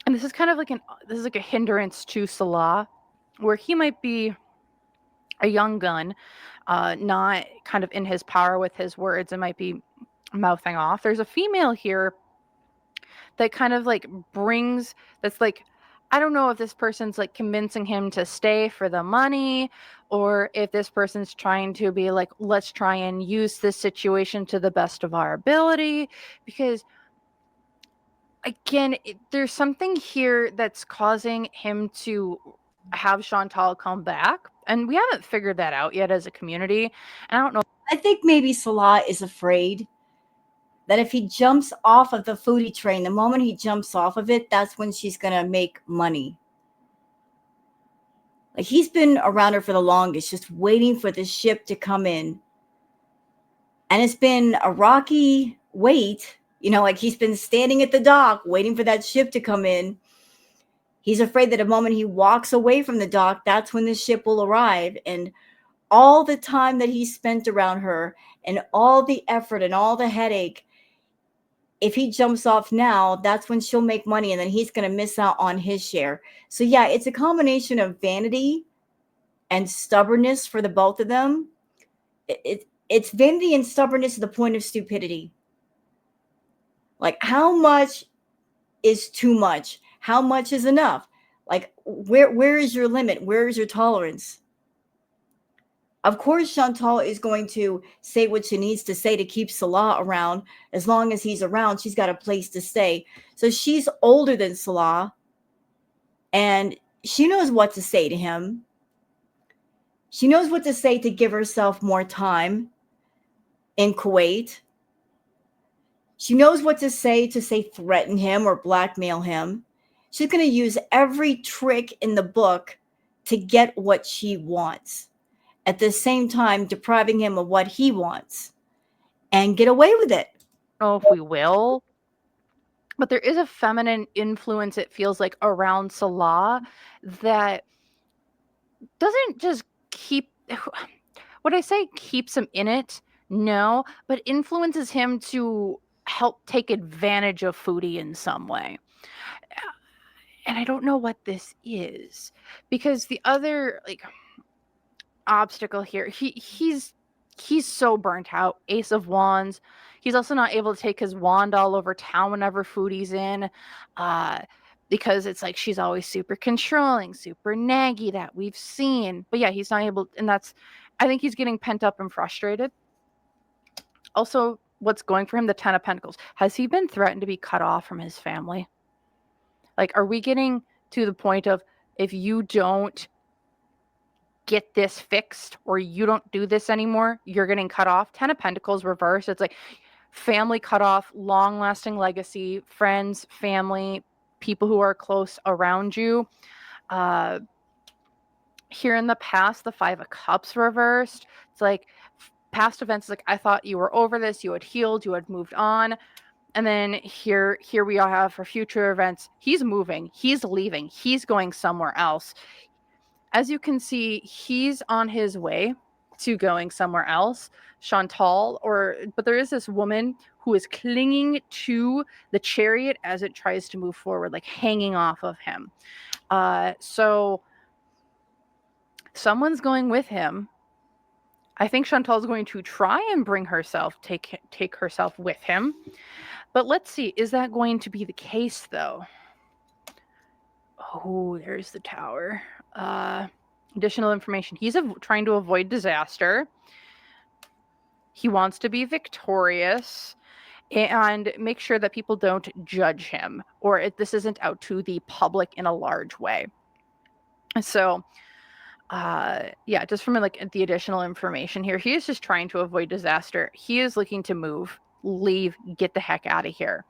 this is kind of like a hindrance to Salah, where he might be a young gun, not kind of in his power with his words, and might be mouthing off. There's a female here that kind of like brings that's like, I don't know if this person's like convincing him to stay for the money, or if this person's trying to be like, let's try and use this situation to the best of our ability. Because again, there's something here that's causing him to have Chantal come back. And we haven't figured that out yet as a community. And I don't know. I think maybe Salah is afraid that if he jumps off of the Foodie train, the moment he jumps off of it, that's when she's going to make money. Like, he's been around her for the longest, just waiting for the ship to come in. And it's been a rocky wait. You know, like, he's been standing at the dock waiting for that ship to come in. He's afraid that the moment he walks away from the dock, that's when the ship will arrive. And all the time that he spent around her and all the effort and all the headache, if he jumps off now, that's when she'll make money, and then he's going to miss out on his share. So yeah, it's a combination of vanity and stubbornness for the both of them. It's vanity and stubbornness to the point of stupidity. Like, how much is too much? How much is enough? Like, where is your limit? Where is your tolerance? Of course, Chantal is going to say what she needs to say to keep Salah around. As long as he's around, she's got a place to stay. So she's older than Salah, and she knows what to say to him. She knows what to say to give herself more time in Kuwait. She knows what to say threaten him or blackmail him. She's going to use every trick in the book to get what she wants, at the same time depriving him of what he wants, and get away with it. I don't know if we will, but there is a feminine influence, it feels like, around Salah that doesn't just keep, would I say keeps him in it? No, but influences him to help take advantage of Foodie in some way. And I don't know what this is, because the other like obstacle here, he's so burnt out. Ace of Wands. He's also not able to take his wand all over town whenever Foodie's in, because it's like she's always super controlling, super naggy, that we've seen. But yeah, he's not able, and that's, I think he's getting pent up and frustrated. Also, what's going for him, the Ten of Pentacles. Has he been threatened to be cut off from his family? Like, are we getting to the point of, if you don't get this fixed or you don't do this anymore, you're getting cut off? Ten of Pentacles reversed. It's like family cut off, long-lasting legacy, friends, family, people who are close around you. Here in the past, the Five of Cups reversed. It's like past events, like, I thought you were over this, you had healed, you had moved on. And then here we all have for future events. He's moving, he's leaving, he's going somewhere else. As you can see, he's on his way to going somewhere else. Chantal, but there is this woman who is clinging to the chariot as it tries to move forward, like hanging off of him. So someone's going with him. I think Chantal's going to try and bring herself, take herself with him. But let's see, is that going to be the case, though? Oh, there's the Tower. Additional information. He's trying to avoid disaster. He wants to be victorious and make sure that people don't judge him, or this isn't out to the public in a large way. So, yeah, just from like the additional information here, he is just trying to avoid disaster. He is looking to move, leave, get the heck out of here.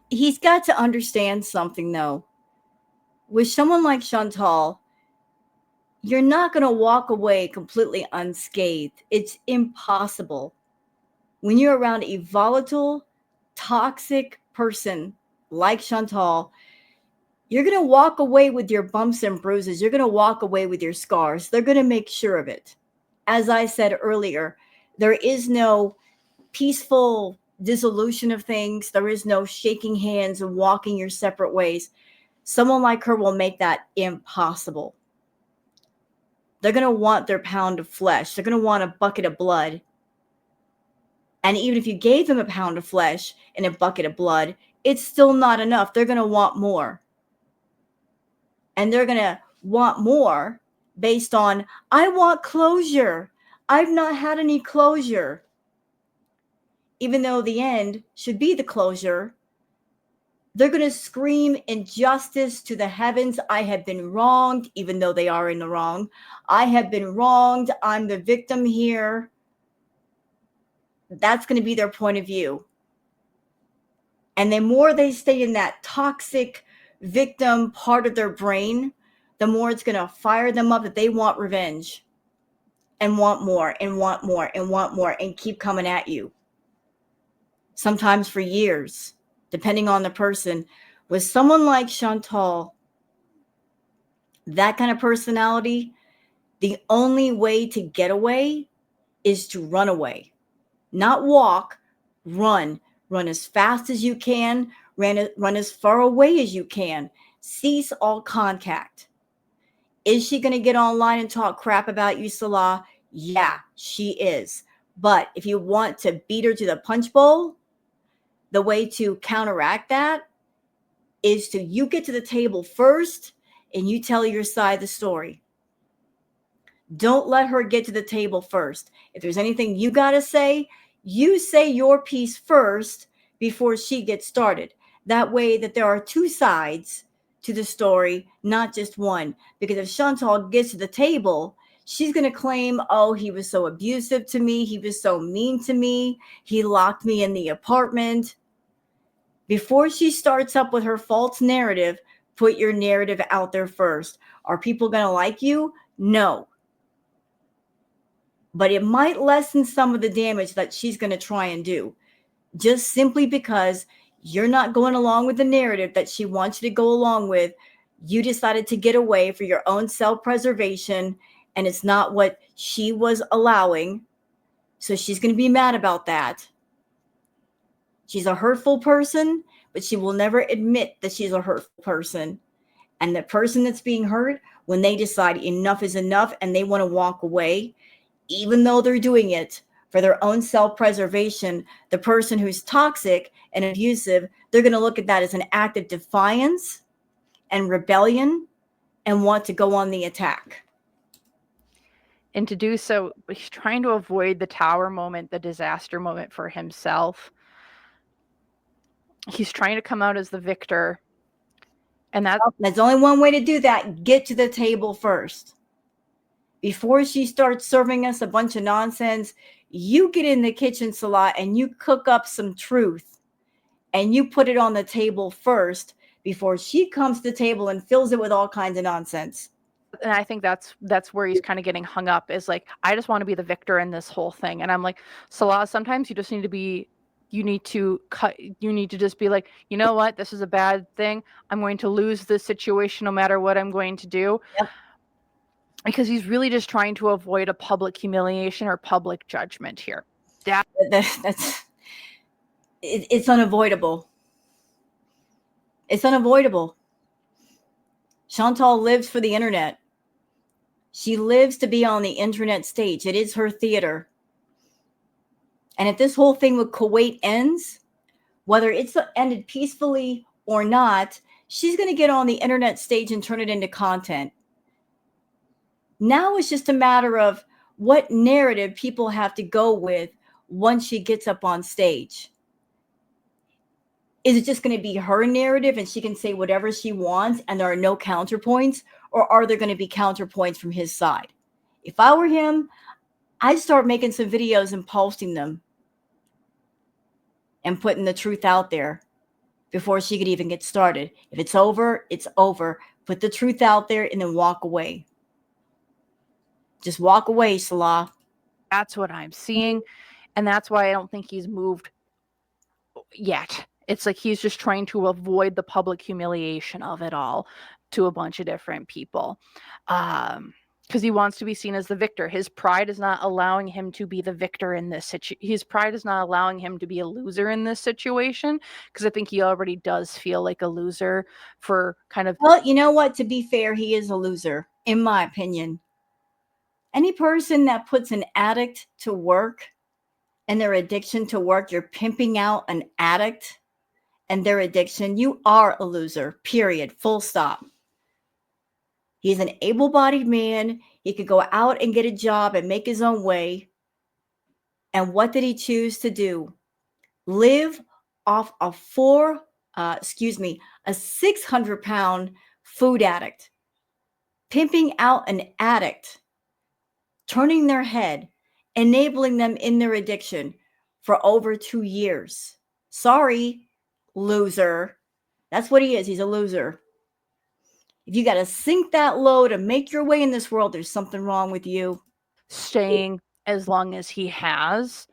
He's got to understand something, though. With someone like Chantal, you're not going to walk away completely unscathed. It's impossible. When you're around a volatile, toxic person like Chantal, you're going to walk away with your bumps and bruises. You're going to walk away with your scars. They're going to make sure of it. As I said earlier, there is no peaceful dissolution of things. There is no shaking hands and walking your separate ways. Someone like her will make that impossible. They're going to want their pound of flesh. They're going to want a bucket of blood. And even if you gave them a pound of flesh and a bucket of blood, it's still not enough. They're going to want more. And they're going to want more based on, I want closure. I've not had any closure. Even though the end should be the closure, they're going to scream injustice to the heavens. I have been wronged, even though they are in the wrong. I have been wronged. I'm the victim here. That's going to be their point of view. And the more they stay in that toxic victim part of their brain, the more it's going to fire them up that they want revenge and want more and want more and want more and keep coming at you. Sometimes for years, depending on the person. With someone like Chantal, that kind of personality, the only way to get away is to run away. Not walk, run. Run as fast as you can, run as far away as you can. Cease all contact. Is she going to get online and talk crap about you, Salah? Yeah, she is. But if you want to beat her to the punch bowl, the way to counteract that is to you get to the table first and you tell your side of the story. Don't let her get to the table first. If there's anything you got to say, you say your piece first before she gets started. That way that there are two sides to the story, not just one. Because if Chantal gets to the table, she's going to claim, oh, he was so abusive to me. He was so mean to me. He locked me in the apartment. Before she starts up with her false narrative, put your narrative out there first. Are people going to like you? No. But it might lessen some of the damage that she's going to try and do. Just simply because you're not going along with the narrative that she wants you to go along with. You decided to get away for your own self-preservation, and it's not what she was allowing. So she's going to be mad about that. She's a hurtful person, but she will never admit that she's a hurtful person. And the person that's being hurt, when they decide enough is enough and they want to walk away, even though they're doing it for their own self-preservation, the person who's toxic and abusive, they're going to look at that as an act of defiance and rebellion and want to go on the attack. And to do so, he's trying to avoid the tower moment, the disaster moment for himself. He's trying to come out as the victor. And there's only one way to do that. Get to the table first. Before she starts serving us a bunch of nonsense, you get in the kitchen, Salah, and you cook up some truth. And you put it on the table first before she comes to the table and fills it with all kinds of nonsense. And I think that's where he's kind of getting hung up, is like, I just want to be the victor in this whole thing. And I'm like, Salah, sometimes you just need to be, you need to just be like, you know what, this is a bad thing. I'm going to lose this situation no matter what I'm going to do. Yep. Because he's really just trying to avoid a public humiliation or public judgment here. It's unavoidable. It's unavoidable. Chantal lives for the internet. She lives to be on the internet stage. It is her theater. And if this whole thing with Kuwait ends, whether it's ended peacefully or not, she's going to get on the internet stage and turn it into content. Now it's just a matter of what narrative people have to go with once she gets up on stage. Is it just going to be her narrative and she can say whatever she wants and there are no counterpoints? Or are there going to be counterpoints from his side? If I were him, I'd start making some videos and posting them and putting the truth out there before she could even get started. If it's over, it's over. Put the truth out there and then walk away. Just walk away, Salah. That's what I'm seeing. And that's why I don't think he's moved yet. It's like he's just trying to avoid the public humiliation of it all to a bunch of different people. because he wants to be seen as the victor. His pride is not allowing him to be the victor in this situation. His pride is not allowing him to be a loser in this situation, because I think he already does feel like a loser for kind of. Well, you know what? To be fair, he is a loser, in my opinion. Any person that puts an addict to work and their addiction to work, you're pimping out an addict and their addiction, you are a loser, period, full stop. He's an able-bodied man. He could go out and get a job and make his own way. And what did he choose to do? Live off a 600-pound food addict, pimping out an addict, turning their head, enabling them in their addiction for over 2 years. Sorry, loser. That's what he is. He's a loser. If you got to sink that low to make your way in this world, there's something wrong with you. Staying as long as he has.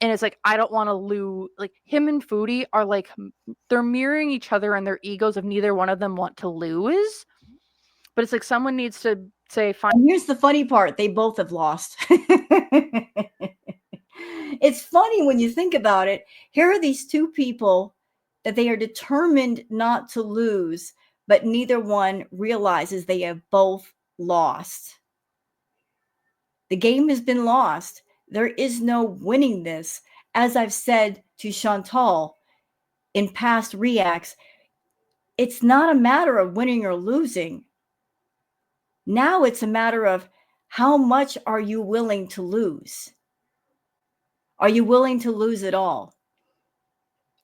And it's like, I don't want to lose. Like, him and Foodie are like, they're mirroring each other and their egos of neither one of them want to lose. But it's like someone needs to say, fine. And here's the funny part. They both have lost. It's funny when you think about it. Here are these two people that they are determined not to lose, but neither one realizes they have both lost. The game has been lost. There is no winning this. As I've said to Chantal in past reacts, it's not a matter of winning or losing. Now it's a matter of how much are you willing to lose? Are you willing to lose it all?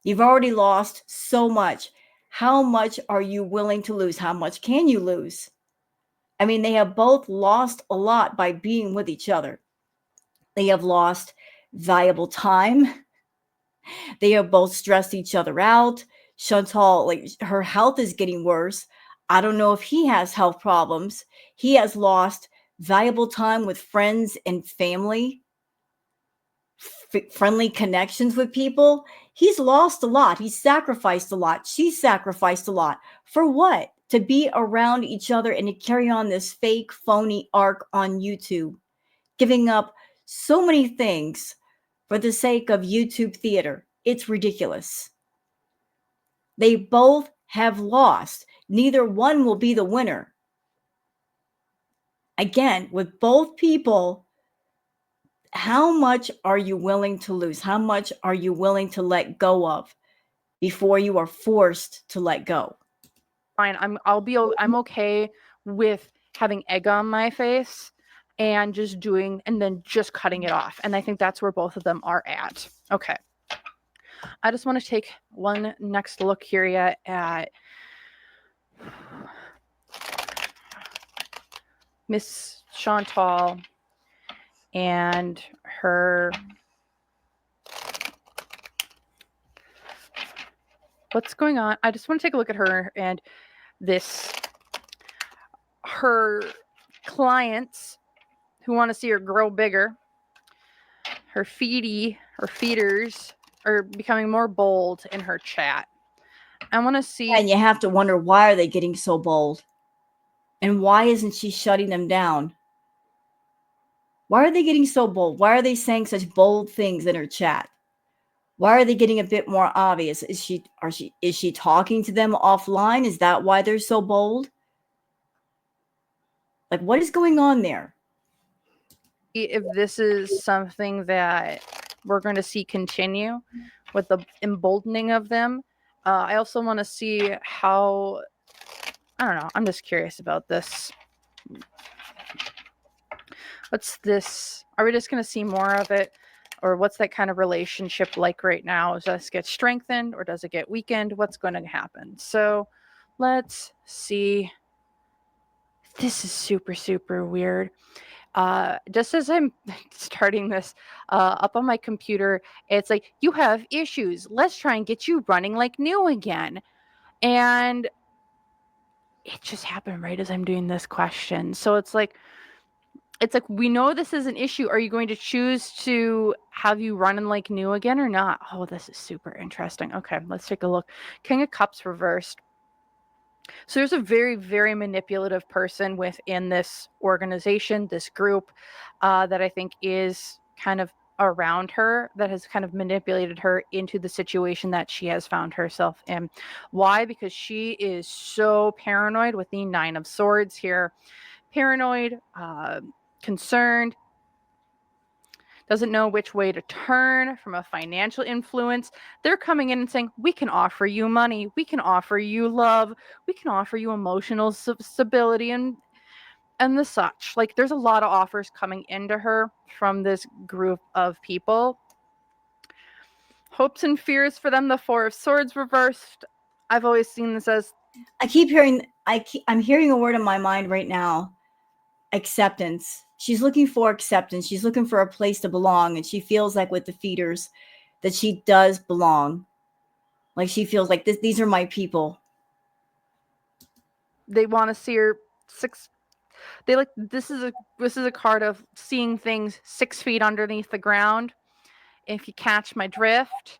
You've already lost so much. How much are you willing to lose? How much can you lose? I mean, they have both lost a lot by being with each other. They have lost valuable time. They have both stressed each other out. Chantal, like, her health is getting worse. I don't know if he has health problems. He has lost valuable time with friends and family, friendly connections with people. He's lost a lot. He's sacrificed a lot. She's sacrificed a lot. For what? To be around each other and to carry on this fake, phony arc on YouTube, giving up so many things for the sake of YouTube theater. It's ridiculous. They both have lost. Neither one will be the winner. Again, with both people, how much are you willing to lose? How much are you willing to let go of before you are forced to let go? Fine, I'm okay with having egg on my face and just doing, and then just cutting it off. And I think that's where both of them are at. Okay. I just want to take one next look here at Miss Chantal and her. What's going on? I just want to take a look at her and her clients who want to see her grow bigger. Her feeders are becoming more bold in her chat. I want to see. And you have to wonder, why are they getting so bold? And why isn't she shutting them down? Why are they getting so bold? Why are they saying such bold things in her chat? Why are they getting a bit more obvious? Is she talking to them offline? Is that why they're so bold? Like, what is going on there? If this is something that we're going to see continue with the emboldening of them. I also want to see how, I don't know, I'm just curious about this. What's this? Are we just going to see more of it? Or what's that kind of relationship like right now? Does this get strengthened or does it get weakened? What's going to happen? So let's see. This is super, super weird. Just as I'm starting this up on my computer, it's like, you have issues. Let's try and get you running like new again. And it just happened right as I'm doing this question. So it's like, we know this is an issue. Are you going to choose to have you running like new again or not? Oh, this is super interesting. Okay, let's take a look. King of Cups reversed. So there's a very, very manipulative person within this organization, this group, that I think is kind of around her, that has kind of manipulated her into the situation that she has found herself in. Why? Because she is so paranoid with the Nine of Swords here. Paranoid, concerned, doesn't know which way to turn from a financial influence. They're coming in and saying, we can offer you money, we can offer you love, we can offer you emotional stability and the such. Like, there's a lot of offers coming into her from this group of people. Hopes and fears for them, the Four of Swords reversed. I've always seen this as, I'm hearing a word in my mind right now. Acceptance. She's looking for acceptance. She's looking for a place to belong. And she feels like with the feeders that she does belong. Like she feels like these are my people. they want to see her they like, this is a card of seeing things 6 feet underneath the ground, if you catch my drift.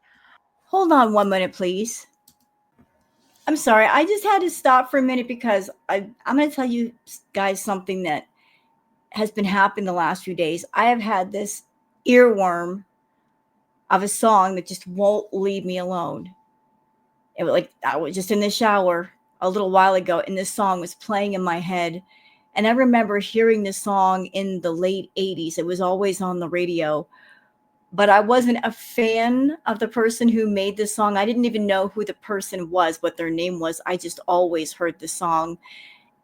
Hold on 1 minute, please. I'm sorry. I just had to stop for a minute because I'm going to tell you guys something that has been happening the last few days. I have had this earworm of a song that just won't leave me alone. It was like I was just in the shower a little while ago, and this song was playing in my head. And I remember hearing this song in the late 80s. It was always on the radio. But I wasn't a fan of the person who made this song. I didn't even know who the person was, what their name was. I just always heard the song.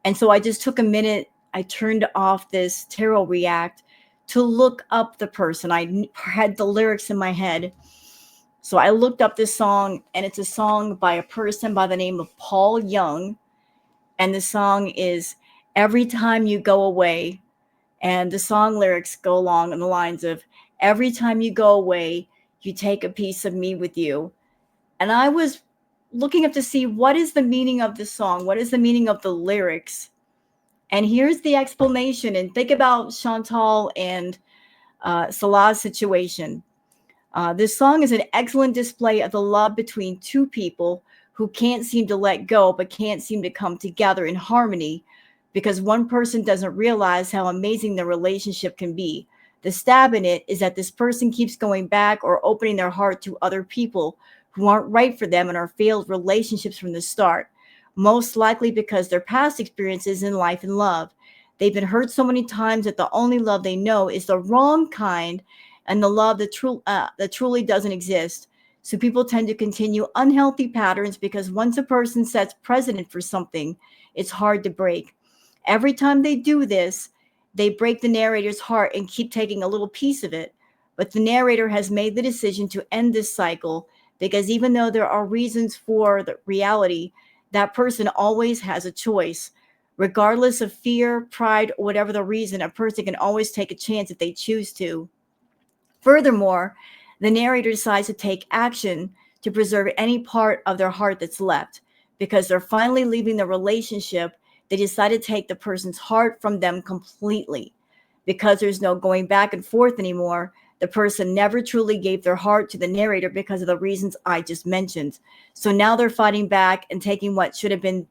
And so I just took a minute. I turned off this Tarot React to look up the person. I had the lyrics in my head. So I looked up this song, and it's a song by a person by the name of Paul Young. And the song is Every Time You Go Away. And the song lyrics go along the lines of, every time you go away, you take a piece of me with you. And I was looking up to see what is the meaning of the song? What is the meaning of the lyrics? And here's the explanation. And think about Chantal and Salah's situation. This song is an excellent display of the love between two people who can't seem to let go, but can't seem to come together in harmony because one person doesn't realize how amazing the relationship can be. The stab in it is that this person keeps going back or opening their heart to other people who aren't right for them and are failed relationships from the start, most likely because their past experiences in life and love. They've been hurt so many times that the only love they know is the wrong kind and the love that truly doesn't exist. So people tend to continue unhealthy patterns because once a person sets precedent for something, it's hard to break. Every time they do this, they break the narrator's heart and keep taking a little piece of it. But the narrator has made the decision to end this cycle because even though there are reasons for the reality, that person always has a choice. Regardless of fear, pride, or whatever the reason, a person can always take a chance if they choose to. Furthermore, the narrator decides to take action to preserve any part of their heart that's left because they're finally leaving the relationship. They decide to take the person's heart from them completely. Because there's no going back and forth anymore, the person never truly gave their heart to the narrator because of the reasons I just mentioned. So now they're fighting back and taking what should have been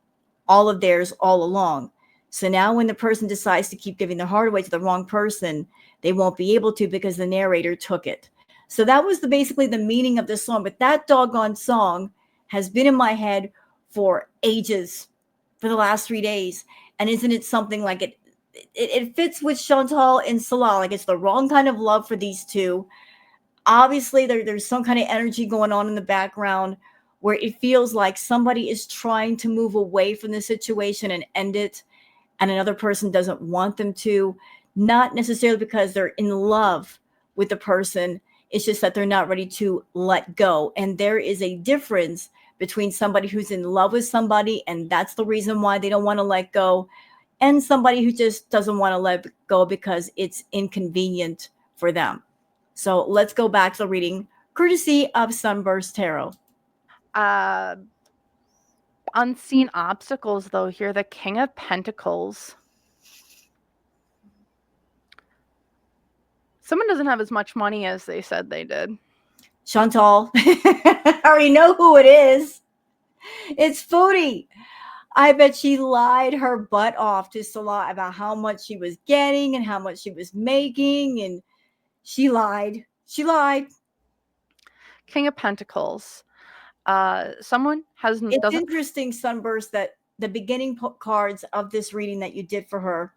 all of theirs all along. So now when the person decides to keep giving their heart away to the wrong person, they won't be able to because the narrator took it. So that was basically the meaning of this song. But that doggone song has been in my head for ages, for the last 3 days. And isn't it something like it fits with Chantal and Salah? Like it's the wrong kind of love for these two. Obviously, there's some kind of energy going on in the background where it feels like somebody is trying to move away from the situation and end it, and another person doesn't want them to. Not necessarily because they're in love with the person. It's just that they're not ready to let go. And there is a difference between somebody who's in love with somebody, and that's the reason why they don't want to let go, and somebody who just doesn't want to let go because it's inconvenient for them. So let's go back to the reading, courtesy of Sunburst Tarot. Unseen obstacles, though, here. The King of Pentacles. Someone doesn't have as much money as they said they did. Chantal. I already know who it is. It's Foodie. I bet she lied her butt off to Salah about how much she was getting and how much she was making, and she lied. She lied. King of Pentacles. Someone It's doesn't. interesting, Sunburst, that the beginning cards of this reading that you did for her,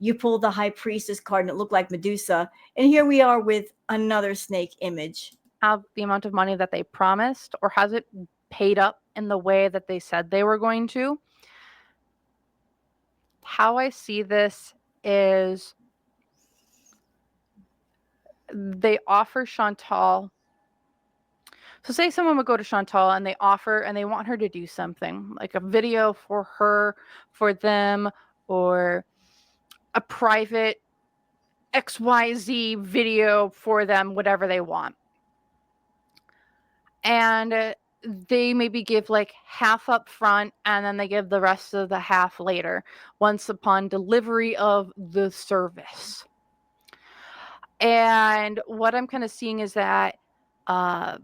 you pulled the High Priestess card and it looked like Medusa. And here we are with another snake image. Have the amount of money that they promised, or has it paid up in the way that they said they were going to. How I see this is they offer Chantal. So say someone would go to Chantal and they offer and they want her to do something like a video for her, for them, or a private XYZ video for them, whatever they want. And they maybe give like half up front and then they give the rest of the half later, once upon delivery of the service. And what I'm kind of seeing is that I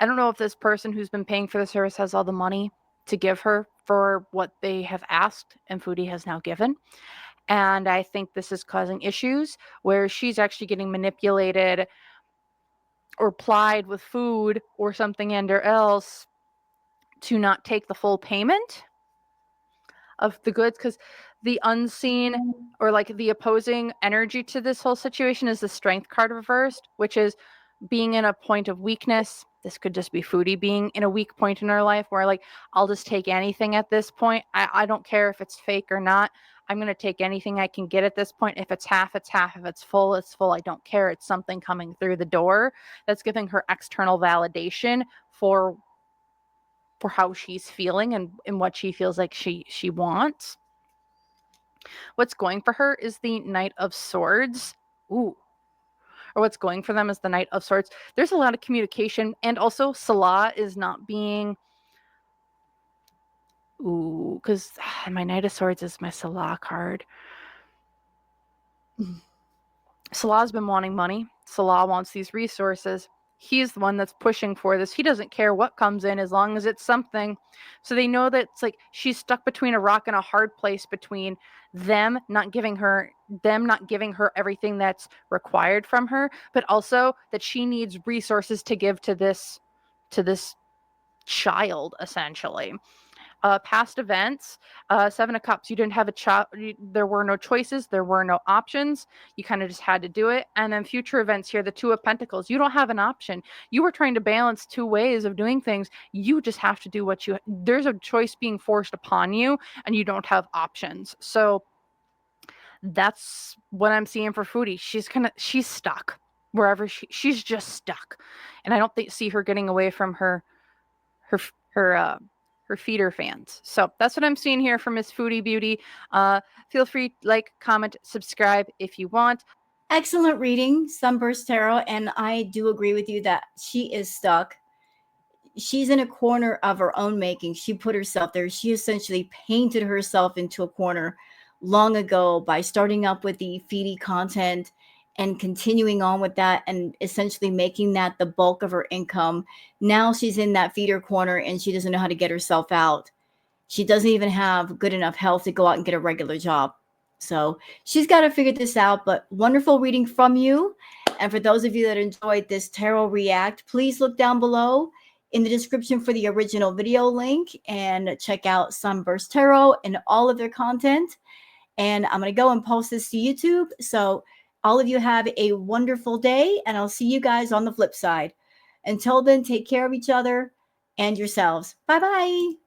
don't know if this person who's been paying for the service has all the money to give her for what they have asked and Foodie has now given. And I think this is causing issues where she's actually getting manipulated or plied with food or something and or else to not take the full payment of the goods, because the unseen or like the opposing energy to this whole situation is the Strength card reversed, which is being in a point of weakness. This could just be Foodie being in a weak point in her life where like, I'll just take anything at this point. I don't care if it's fake or not. I'm going to take anything I can get at this point. If it's half, it's half. If it's full, it's full. I don't care. It's something coming through the door that's giving her external validation for how she's feeling and what she feels like she wants. What's going for her is the Knight of Swords. Ooh. Or what's going for them is the Knight of Swords. There's a lot of communication, and also Salah is not being... Ooh, because my Knight of Swords is my Salah card. Salah's been wanting money. Salah wants these resources. He's the one that's pushing for this. He doesn't care what comes in as long as it's something. So they know that it's like she's stuck between a rock and a hard place, between them not giving her everything that's required from her, but also that she needs resources to give to this child, essentially. Past events, Seven of Cups, you didn't have a child, there were no choices, there were no options, you kind of just had to do it. And then future events here, the Two of Pentacles, you don't have an option. You were trying to balance two ways of doing things. You just have to do there's a choice being forced upon you and you don't have options. So that's what I'm seeing for Foodie. She's stuck wherever she's just stuck. And I don't see her getting away from her feeder fans. So that's what I'm seeing here from Miss Foodie Beauty. Feel free to like, comment, subscribe if you want. Excellent reading, Sunburst Tarot, and I do agree with you that she is stuck. She's in a corner of her own making. She put herself there. She essentially painted herself into a corner long ago by starting up with the feedy content and continuing on with that and essentially making that the bulk of her income. Now she's in that feeder corner and she doesn't know how to get herself out. She doesn't even have good enough health to go out and get a regular job. So she's got to figure this out, but wonderful reading from you. And for those of you that enjoyed this Tarot React, please look down below in the description for the original video link and check out Sunburst Tarot and all of their content. And I'm going to go and post this to YouTube. So all of you have a wonderful day, and I'll see you guys on the flip side. Until then, take care of each other and yourselves. Bye-bye.